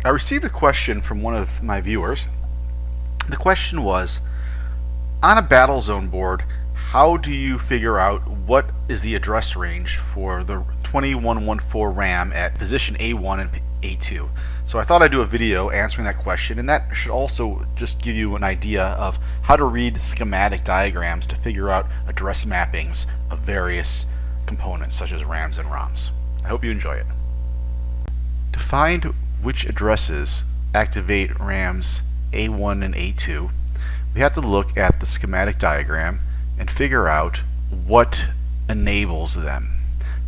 I received a question from one of my viewers. The question was, on a Battlezone board, how do you figure out what is the address range for the 2114 RAM at position A1 and A2? So I thought I'd do a video answering that question, and that should also just give you an idea of how to read schematic diagrams to figure out address mappings of various components such as RAMs and ROMs. I hope you enjoy it. To find which addresses activate RAMs A1 and A2, we have to look at the schematic diagram and figure out what enables them.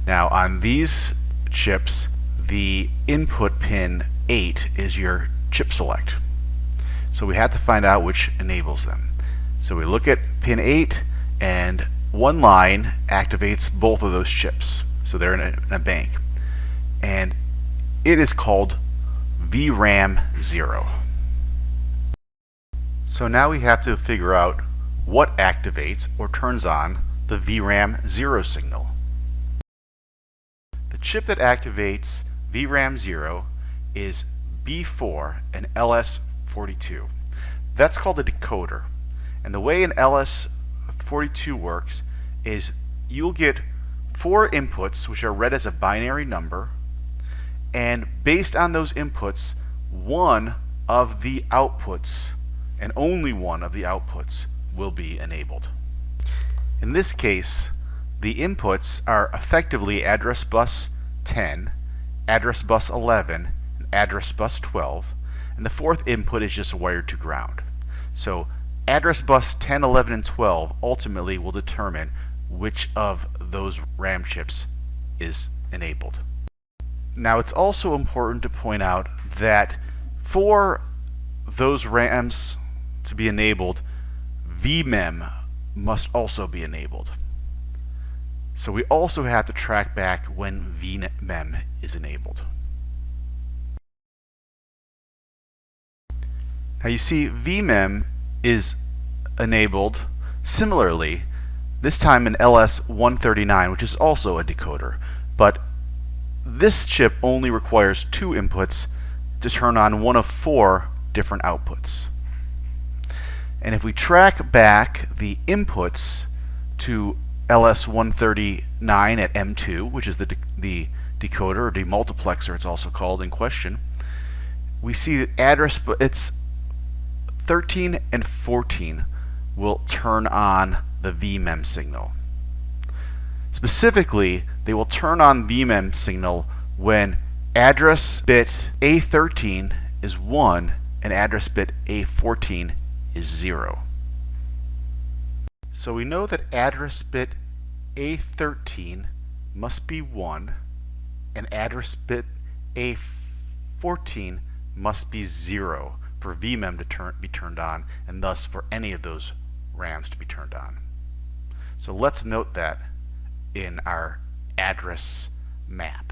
Now on these chips, the input pin 8 is your chip select. So we have to find out which enables them. So we look at pin 8, and one line activates both of those chips. So they're in a bank. And it is called VRAM 0. So now we have to figure out what activates or turns on the VRAM 0 signal. The chip that activates VRAM 0 is B4 and LS42. That's called a decoder. And the way an LS42 works is you'll get 4 inputs which are read as a binary number, and based on those inputs, one of the outputs, and only one of the outputs, will be enabled. In this case, the inputs are effectively address bus 10, address bus 11, and address bus 12, and the fourth input is just wired to ground. So address bus 10, 11, and 12 ultimately will determine which of those RAM chips is enabled. Now it's also important to point out that for those RAMs to be enabled, VMEM must also be enabled. So we also have to track back when VMEM is enabled. Now you see VMEM is enabled similarly, this time in LS139, which is also a decoder, but this chip only requires 2 inputs to turn on one of 4 different outputs. And if we track back the inputs to LS139 at M2, which is the decoder or demultiplexer it's also called in question, we see that address bits 13 and 14 will turn on the VMEM signal. Specifically, they will turn on VMEM signal when address bit A13 is 1 and address bit A14 is 0. So we know that address bit A13 must be 1 and address bit A14 must be 0 for VMEM to be turned on, and thus for any of those RAMs to be turned on. So let's note that in our address map.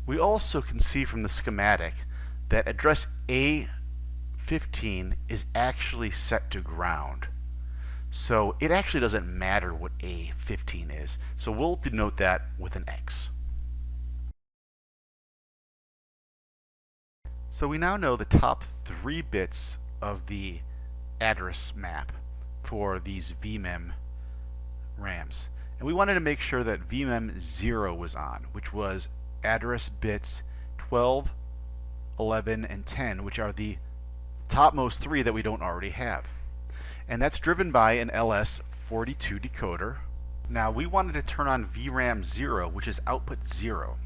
We also can see from the schematic that address A15 is actually set to ground. So it actually doesn't matter what A15 is. So we'll denote that with an X. So we now know the top 3 bits of the address map for these VMEM RAMs. And we wanted to make sure that VMEM 0 was on, which was address bits 12, 11, and 10, which are the topmost 3 that we don't already have. And that's driven by an LS42 decoder. Now we wanted to turn on VRAM 0, which is output 0.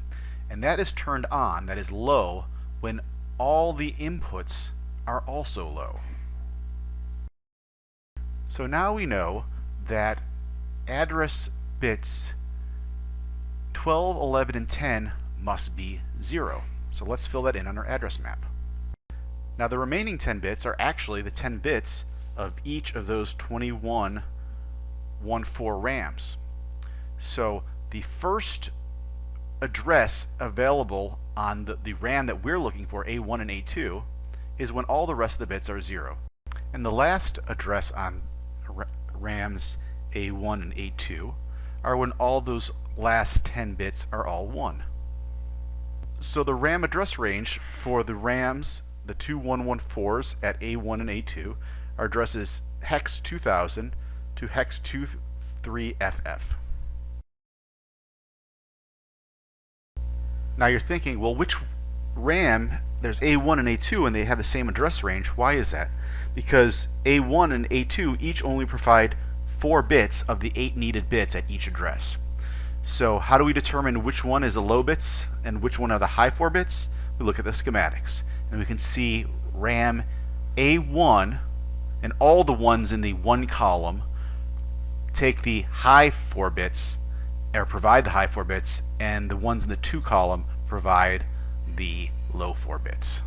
And that is turned on, that is low, when all the inputs are also low. So now we know that address bits 12, 11, and 10 must be 0. So let's fill that in on our address map. Now the remaining 10 bits are actually the 10 bits of each of those 2114 RAMs. So the first address available on the RAM that we're looking for, A1 and A2, is when all the rest of the bits are 0. And the last address on RAMs A1 and A2 are when all those last 10 bits are all 1. So the RAM address range for the RAMs, the two 114s at A1 and A2, are addresses hex 2000 to hex 23FF. Now you're thinking, well, which RAM, there's A1 and A2 and they have the same address range. Why is that? Because A1 and A2 each only provide 4 bits of the 8 needed bits at each address. So how do we determine which one is the low bits and which one are the high 4 bits? We look at the schematics and we can see RAM A1 and all the ones in the 1 column take the high 4 bits or provide the high 4 bits, and the ones in the 2 column provide the low 4 bits.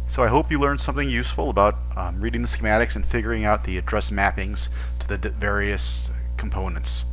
So I hope you learned something useful about reading the schematics and figuring out the address mappings to the various components.